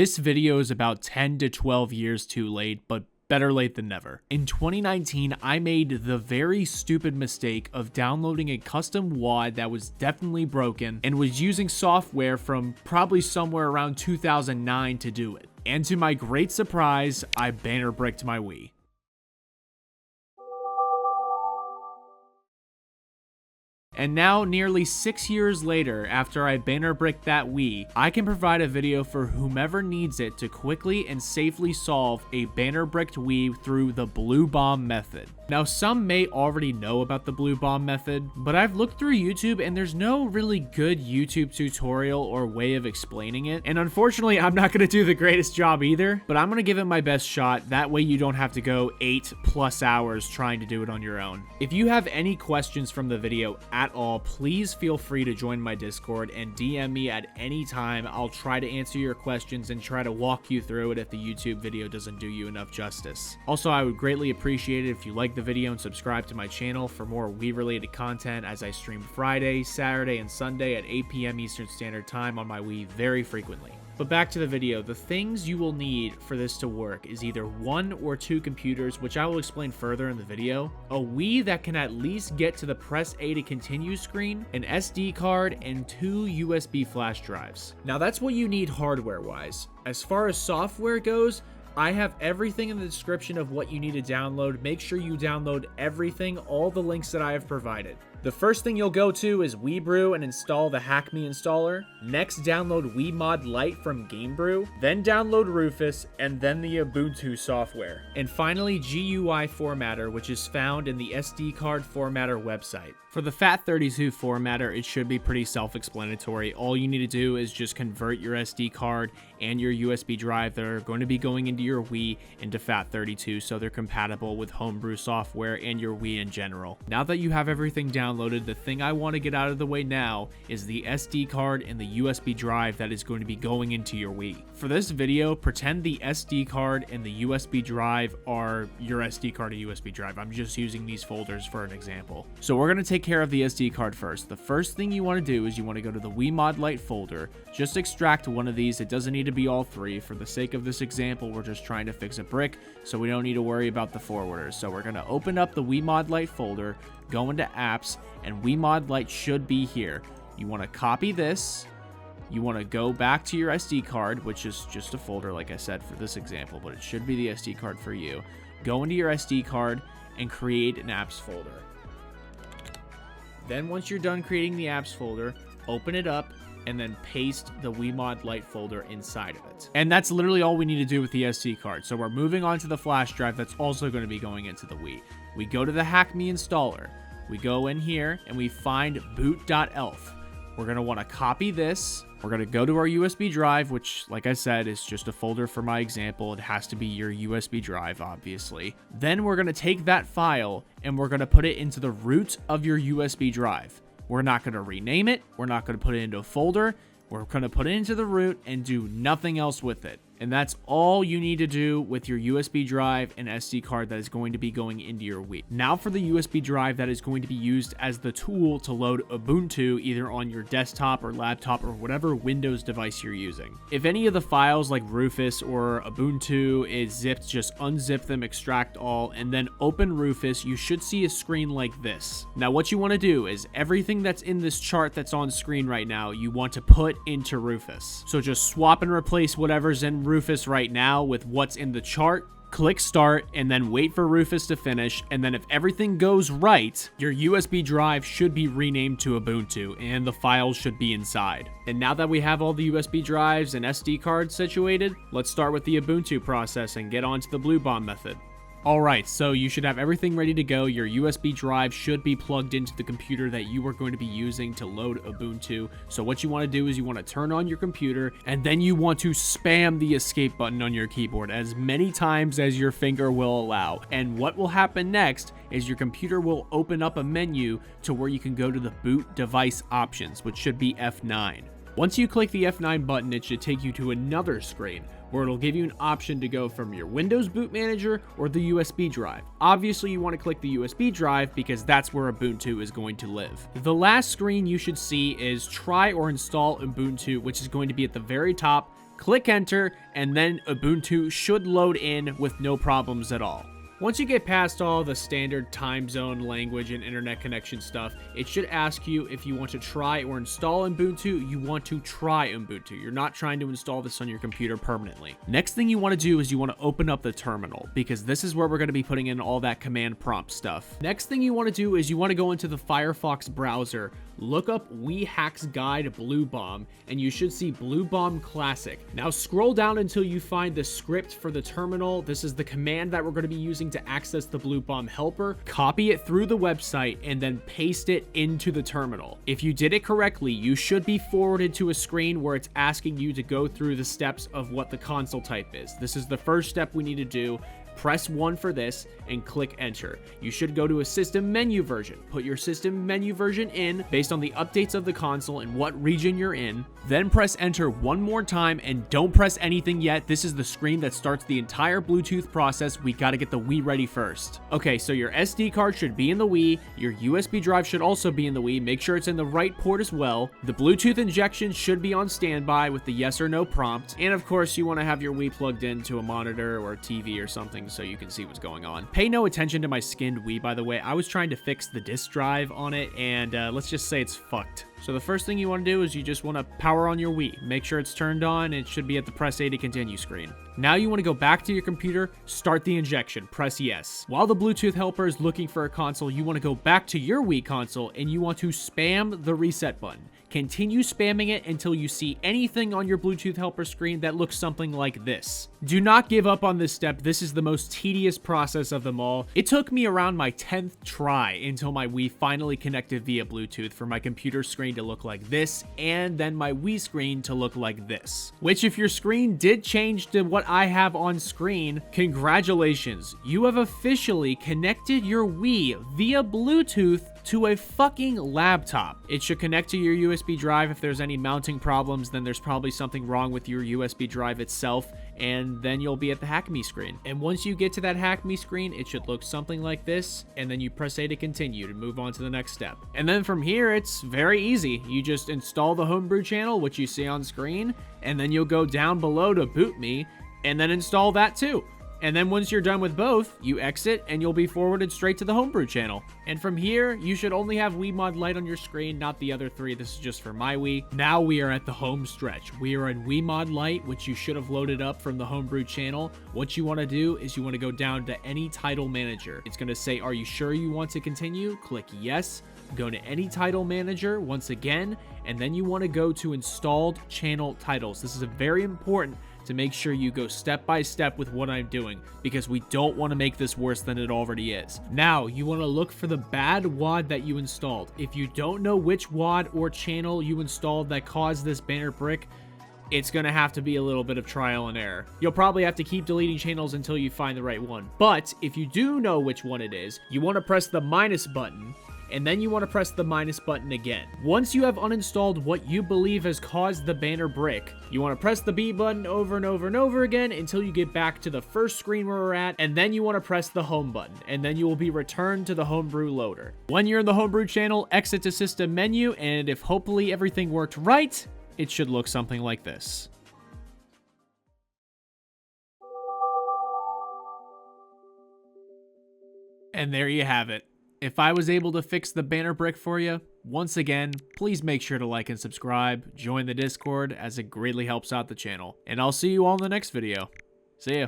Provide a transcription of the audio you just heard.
This video is about 10 to 12 years too late, but better late than never. In 2019, I made the very stupid mistake of downloading a custom WAD that was definitely broken and was using software from probably somewhere around 2009 to do it. And to my great surprise, I banner bricked my Wii. And now, nearly 6 years later, after I banner bricked that Wii, I can provide a video for whomever needs it to quickly and safely solve a banner bricked Wii through the Bluebomb method. Now, some may already know about the Bluebomb method, but I've looked through YouTube and there's no really good YouTube tutorial or way of explaining it. And unfortunately, I'm not going to do the greatest job either, but I'm going to give it my best shot. That way you don't have to go 8+ hours trying to do it on your own. If you have any questions from the video at all, please feel free to join my Discord and DM me at any time. I'll try to answer your questions and try to walk you through it if the YouTube video doesn't do you enough justice. Also, I would greatly appreciate it if you like the video and subscribe to my channel for more Wii related content, as I stream Friday, Saturday, and Sunday at 8 PM Eastern Standard Time on my Wii very frequently. But back to the video, the things you will need for this to work is either 1 or 2 computers, which I will explain further in the video, a Wii that can at least get to the press A to continue screen, an SD card, and 2 USB flash drives. Now that's what you need hardware wise. As far as software goes, I have everything in the description of what you need to download. Make sure you download everything, all the links that I have provided. The first thing you'll go to is WiiBrew and install the BootMii installer. Next, download WiiModLite from Homebrew. Then download Rufus, and then the Ubuntu software. And finally, GUI Formatter, which is found in the SD card formatter website. For the FAT32 formatter, it should be pretty self-explanatory. All you need to do is just convert your SD card and your USB drive that are going to be going into your Wii into FAT32 so they're compatible with Homebrew software and your Wii in general. Now that you have everything downloaded, the thing I want to get out of the way now is the SD card and the USB drive that is going to be going into your Wii. For this video, pretend the SD card and the USB drive are your SD card and USB drive. I'm just using these folders for an example. So we're going to take care of the SD card first. The first thing you want to do is you want to go to the WiiModLite folder. Just extract one of these. It doesn't need to be all 3. For the sake of this example, we're just trying to fix a brick, so we don't need to worry about the forwarders. So we're going to open up the WiiModLite folder, go into apps, and WiiModLite should be here. You want to copy this. You want to go back to your SD card, which is just a folder like I said for this example, but it should be the SD card for you. Go into your SD card and create an apps folder. Then once you're done creating the apps folder, open it up and then paste the WiiModLite folder inside of it. And that's literally all we need to do with the SD card. So we're moving on to the flash drive that's also going to be going into the Wii. We go to the BootMii installer. We go in here and we find boot.elf. We're going to want to copy this. We're going to go to our USB drive, which, like I said, is just a folder for my example. It has to be your USB drive, obviously. Then we're going to take that file and we're going to put it into the root of your USB drive. We're not going to rename it. We're not going to put it into a folder. We're going to put it into the root and do nothing else with it. And that's all you need to do with your USB drive and SD card that is going to be going into your Wii. Now for the USB drive that is going to be used as the tool to load Ubuntu either on your desktop or laptop or whatever Windows device you're using. If any of the files like Rufus or Ubuntu is zipped, just unzip them, extract all, and then open Rufus. You should see a screen like this. Now what you want to do is everything that's in this chart that's on screen right now, you want to put into Rufus. So just swap and replace whatever's in Rufus right now with what's in the chart, click start, and then wait for Rufus to finish. And then if everything goes right, your USB drive should be renamed to Ubuntu and the files should be inside. And now that we have all the USB drives and SD cards situated, let's start with the Ubuntu process and get on to the Bluebomb method. Alright, so you should have everything ready to go. Your USB drive should be plugged into the computer that you are going to be using to load Ubuntu. So what you want to do is you want to turn on your computer and then you want to spam the escape button on your keyboard as many times as your finger will allow. And what will happen next is your computer will open up a menu to where you can go to the boot device options, which should be F9. Once you click the F9 button, it should take you to another screen where it'll give you an option to go from your Windows Boot Manager or the USB drive. Obviously, you want to click the USB drive because that's where Ubuntu is going to live. The last screen you should see is try or install Ubuntu, which is going to be at the very top. click enter, and then Ubuntu should load in with no problems at all. Once you get past all the standard time zone, language, and internet connection stuff, it should ask you if you want to try or install Ubuntu. You want to try Ubuntu. You're not trying to install this on your computer permanently. Next thing you want to do is you want to open up the terminal, because this is where we're going to be putting in all that command prompt stuff. Next thing you want to do is you want to go into the Firefox browser, look up Wii Hacks Guide Bluebomb, and you should see Bluebomb Classic. Now scroll down until you find the script for the terminal. This is the command that we're going to be using to access the Bluebomb helper. Copy it through the website and then paste it into the terminal. If you did it correctly, you should be forwarded to a screen where it's asking you to go through the steps of what the console type is. This is the first step we need to do. Press 1 for this and click enter. You should go to a system menu version. Put your system menu version in based on the updates of the console and what region you're in. Then press enter one more time and don't press anything yet. This is the screen that starts the entire Bluetooth process. We got to get the Wii ready first. Okay, so your SD card should be in the Wii. Your USB drive should also be in the Wii. Make sure it's in the right port as well. The Bluetooth injection should be on standby with the yes or no prompt. And of course, you want to have your Wii plugged into a monitor or a TV or something so you can see what's going on. Pay no attention to my skinned Wii, by the way. I was trying to fix the disk drive on it, and let's just say it's fucked. So the first thing you want to do is you just want to power on your Wii. Make sure it's turned on. It should be at the press A to continue screen. Now you want to go back to your computer, start the injection, press yes. While the Bluetooth helper is looking for a console, you want to go back to your Wii console and you want to spam the reset button. Continue spamming it until you see anything on your Bluetooth helper screen that looks something like this. Do not give up on this step. This is the most tedious process of them all. It took me around my 10th try until my Wii finally connected via Bluetooth for my computer screen to look like this, and then my Wii screen to look like this. Which, if your screen did change to what I have on screen, congratulations. You have officially connected your Wii via Bluetooth to a fucking laptop. It should connect to your USB drive. If there's any mounting problems, then there's probably something wrong with your USB drive itself, and then you'll be at the Hack Me screen. And once you get to that Hack Me screen, it should look something like this, and then you press A to continue to move on to the next step. And then from here, it's very easy. You just install the Homebrew channel, which you see on screen, and then you'll go down below to BootMii, and then install that too. And then once you're done with both, you exit and you'll be forwarded straight to the Homebrew channel. And from here, you should only have WiiModLite on your screen, not the other three. This is just for my Wii. Now we are at the home stretch. We are in WiiModLite, which you should have loaded up from the Homebrew channel. What you want to do is you want to go down to any title manager. It's going to say, are you sure you want to continue? Click yes. Go to any title manager once again, and then you want to go to installed channel titles. This is very important to make sure you go step by step with what I'm doing, because we don't want to make this worse than it already is. Now, you want to look for the bad WAD that you installed. If you don't know which WAD or channel you installed that caused this banner brick, it's going to have to be a little bit of trial and error. You'll probably have to keep deleting channels until you find the right one. But if you do know which one it is, you want to press the minus button, and then you want to press the minus button again. Once you have uninstalled what you believe has caused the banner brick, you want to press the B button over and over and over again until you get back to the first screen where we're at, and then you want to press the home button, and then you will be returned to the Homebrew loader. When you're in the Homebrew channel, exit to system menu, and if hopefully everything worked right, it should look something like this. And there you have it. If I was able to fix the banner brick for you, once again, please make sure to like and subscribe, join the Discord, as it greatly helps out the channel. And I'll see you all in the next video. See ya.